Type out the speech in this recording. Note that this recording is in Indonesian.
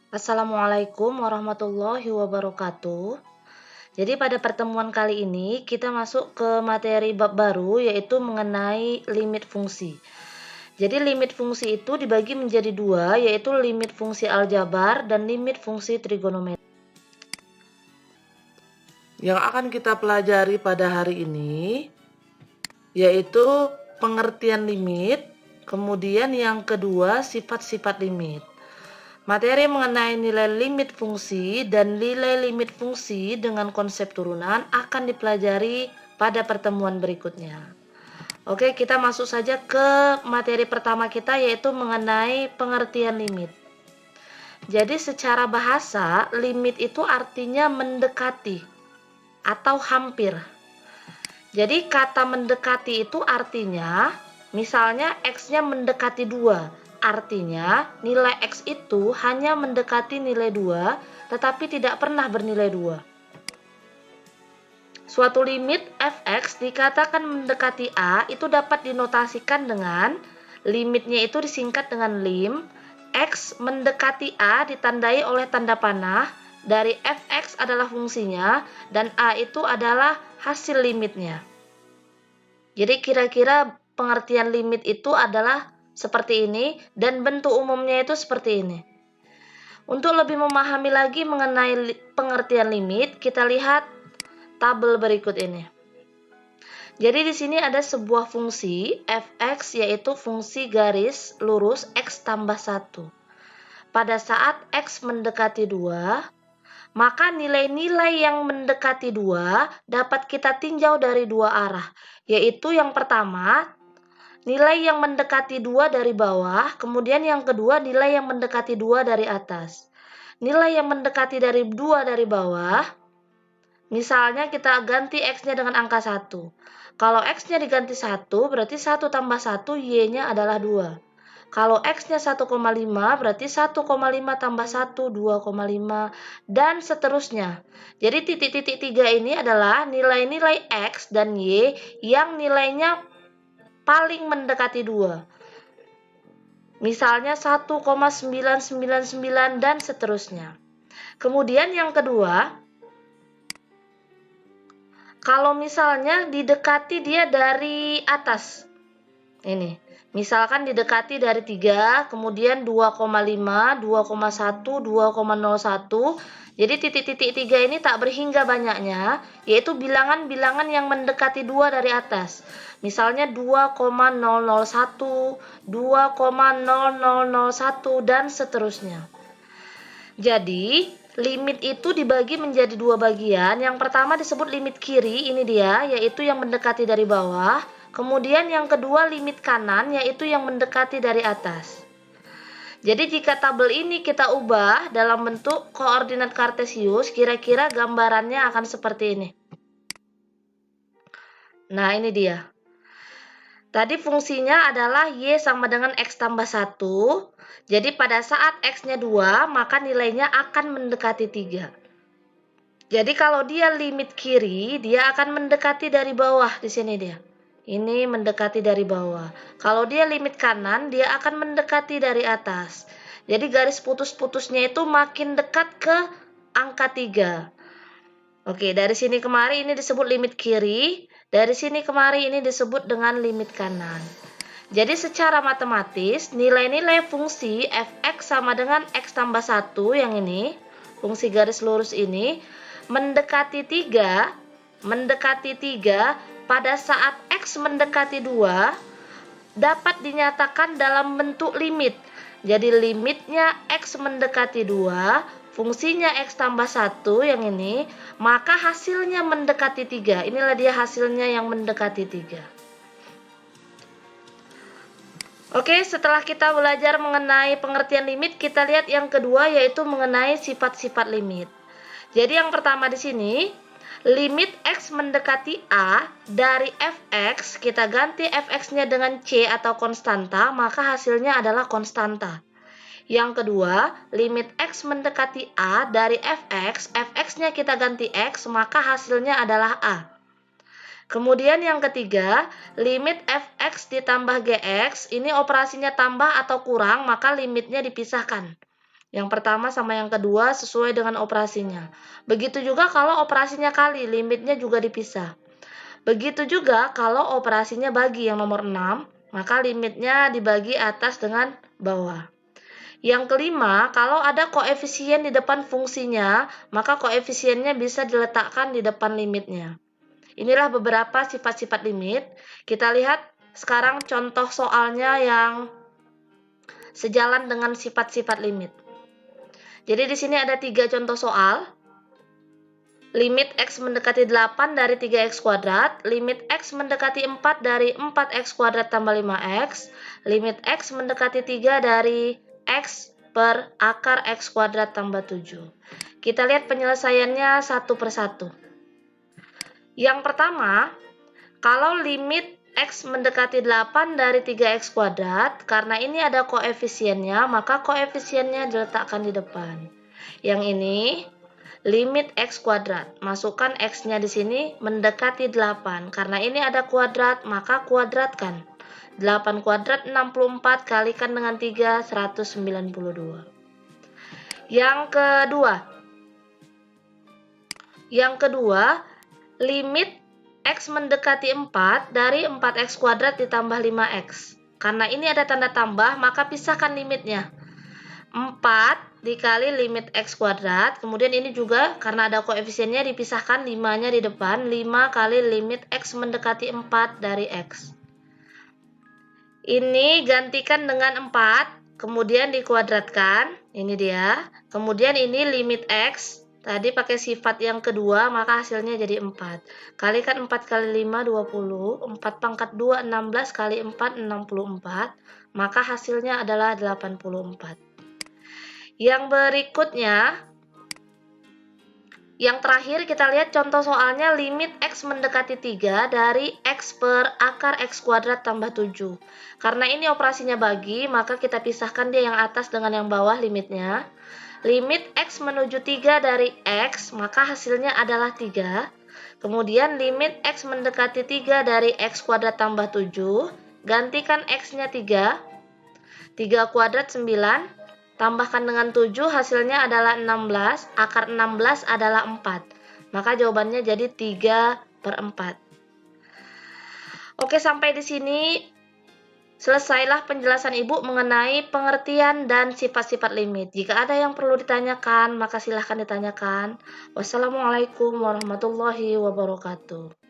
Assalamualaikum warahmatullahi wabarakatuh. Jadi pada pertemuan kali ini kita masuk ke materi bab baru yaitu mengenai limit fungsi. Jadi limit fungsi itu dibagi menjadi dua yaitu limit fungsi aljabar dan limit fungsi trigonometri. Yang akan kita pelajari pada hari ini yaitu pengertian limit, kemudian yang kedua sifat-sifat limit. Materi mengenai nilai limit fungsi dan nilai limit fungsi dengan konsep turunan akan dipelajari pada pertemuan berikutnya. Oke, kita masuk saja ke materi pertama kita yaitu mengenai pengertian limit. Jadi secara bahasa, limit itu artinya mendekati atau hampir. Jadi kata mendekati itu artinya misalnya X-nya mendekati 2. Artinya, nilai X itu hanya mendekati nilai 2, tetapi tidak pernah bernilai 2. Suatu limit fx dikatakan mendekati A itu dapat dinotasikan dengan limitnya itu disingkat dengan lim, X mendekati A ditandai oleh tanda panah, dari fx adalah fungsinya, dan A itu adalah hasil limitnya. Jadi kira-kira pengertian limit itu adalah seperti ini dan bentuk umumnya itu seperti ini. Untuk lebih memahami lagi mengenai pengertian limit, kita lihat tabel berikut ini. Jadi di sini ada sebuah fungsi fx yaitu fungsi garis lurus x tambah 1. Pada saat x mendekati 2, maka nilai-nilai yang mendekati 2 dapat kita tinjau dari dua arah, yaitu yang pertama nilai yang mendekati 2 dari bawah, kemudian yang kedua nilai yang mendekati 2 dari atas. Nilai yang mendekati dari 2 dari bawah, misalnya kita ganti X-nya dengan angka 1. Kalau X-nya diganti 1, berarti 1 tambah 1, Y-nya adalah 2. Kalau X-nya 1,5, berarti 1,5 tambah 1, 2,5, dan seterusnya. Jadi titik-titik 3 ini adalah nilai-nilai X dan Y yang nilainya paling mendekati 2. Misalnya 1,999 dan seterusnya. Kemudian yang kedua, kalau misalnya didekati dia dari atas. Ini, misalkan didekati dari 3, kemudian 2,5, 2,1, 2,01. Jadi titik-titik 3 ini tak berhingga banyaknya, yaitu bilangan-bilangan yang mendekati 2 dari atas. Misalnya 2,001, 2,0001 dan seterusnya. Jadi, limit itu dibagi menjadi dua bagian. Yang pertama disebut limit kiri, ini dia, yaitu yang mendekati dari bawah. Kemudian yang kedua limit kanan, yaitu yang mendekati dari atas. Jadi jika tabel ini kita ubah dalam bentuk koordinat kartesius, kira-kira gambarannya akan seperti ini. Nah, ini dia. Tadi fungsinya adalah Y sama dengan X tambah 1. Jadi pada saat X-nya 2, maka nilainya akan mendekati 3. Jadi kalau dia limit kiri, dia akan mendekati dari bawah di sini dia. Ini mendekati dari bawah. Kalau dia limit kanan, dia akan mendekati dari atas. Jadi garis putus-putusnya itu makin dekat ke angka 3. Oke, dari sini kemari ini disebut limit kiri, dari sini kemari ini disebut dengan limit kanan. Jadi secara matematis, nilai-nilai fungsi fx sama dengan x tambah 1 yang ini, fungsi garis lurus ini, mendekati 3 pada saat X mendekati 2 dapat dinyatakan dalam bentuk limit. Jadi limitnya X mendekati 2, fungsinya X tambah 1 yang ini, maka hasilnya mendekati 3. Inilah dia hasilnya yang mendekati 3. Oke, setelah kita belajar mengenai pengertian limit, kita lihat yang kedua yaitu mengenai sifat-sifat limit. Jadi yang pertama di sini, limit X mendekati A dari fx, kita ganti fx-nya dengan C atau konstanta, maka hasilnya adalah konstanta. Yang kedua, limit X mendekati A dari fx, fx-nya kita ganti X, maka hasilnya adalah A. Kemudian yang ketiga, limit fx ditambah gx, ini operasinya tambah atau kurang, maka limitnya dipisahkan. Yang pertama sama yang kedua sesuai dengan operasinya. Begitu juga kalau operasinya kali, limitnya juga dipisah. Begitu juga kalau operasinya bagi yang nomor 6, maka limitnya dibagi atas dengan bawah. Yang kelima, kalau ada koefisien di depan fungsinya, maka koefisiennya bisa diletakkan di depan limitnya. Inilah beberapa sifat-sifat limit. Kita lihat sekarang contoh soalnya yang sejalan dengan sifat-sifat limit. Jadi di sini ada 3 contoh soal. Limit X mendekati 8 dari 3X kuadrat, limit X mendekati 4 dari 4X kuadrat tambah 5X, limit X mendekati 3 dari X per akar X kuadrat tambah 7. Kita lihat penyelesaiannya satu persatu. Yang pertama, kalau limit X mendekati 8 dari 3X kuadrat, karena ini ada koefisiennya, maka koefisiennya diletakkan di depan. Yang ini limit X kuadrat, masukkan X-nya di sini mendekati 8. Karena ini ada kuadrat, maka kuadratkan. 8 kuadrat 64 kalikan dengan 3, 192. Yang kedua, limit X mendekati 4 dari 4X kuadrat ditambah 5X. Karena ini ada tanda tambah, maka pisahkan limitnya. 4 dikali limit X kuadrat, kemudian ini juga karena ada koefisiennya dipisahkan 5-nya di depan, 5 kali limit X mendekati 4 dari X. Ini gantikan dengan 4, kemudian dikuadratkan, ini dia. Kemudian ini limit X, tadi pakai sifat yang kedua, maka hasilnya jadi 4. Kalikan 4 kali 5, 20, 4 pangkat 2, 16 kali 4, 64, maka hasilnya adalah 84. Yang berikutnya, yang terakhir kita lihat contoh soalnya limit X mendekati 3 dari X per akar X kuadrat tambah 7. Karena ini operasinya bagi, maka kita pisahkan dia yang atas dengan yang bawah limitnya. Limit X menuju 3 dari X, maka hasilnya adalah 3. Kemudian limit X mendekati 3 dari X kuadrat tambah 7, gantikan X-nya 3. 3 kuadrat 9. Tambahkan dengan 7, hasilnya adalah 16, akar 16 adalah 4. Maka jawabannya jadi 3/4. Oke, sampai di sini selesailah penjelasan Ibu mengenai pengertian dan sifat-sifat limit. Jika ada yang perlu ditanyakan, maka silahkan ditanyakan. Wassalamualaikum warahmatullahi wabarakatuh.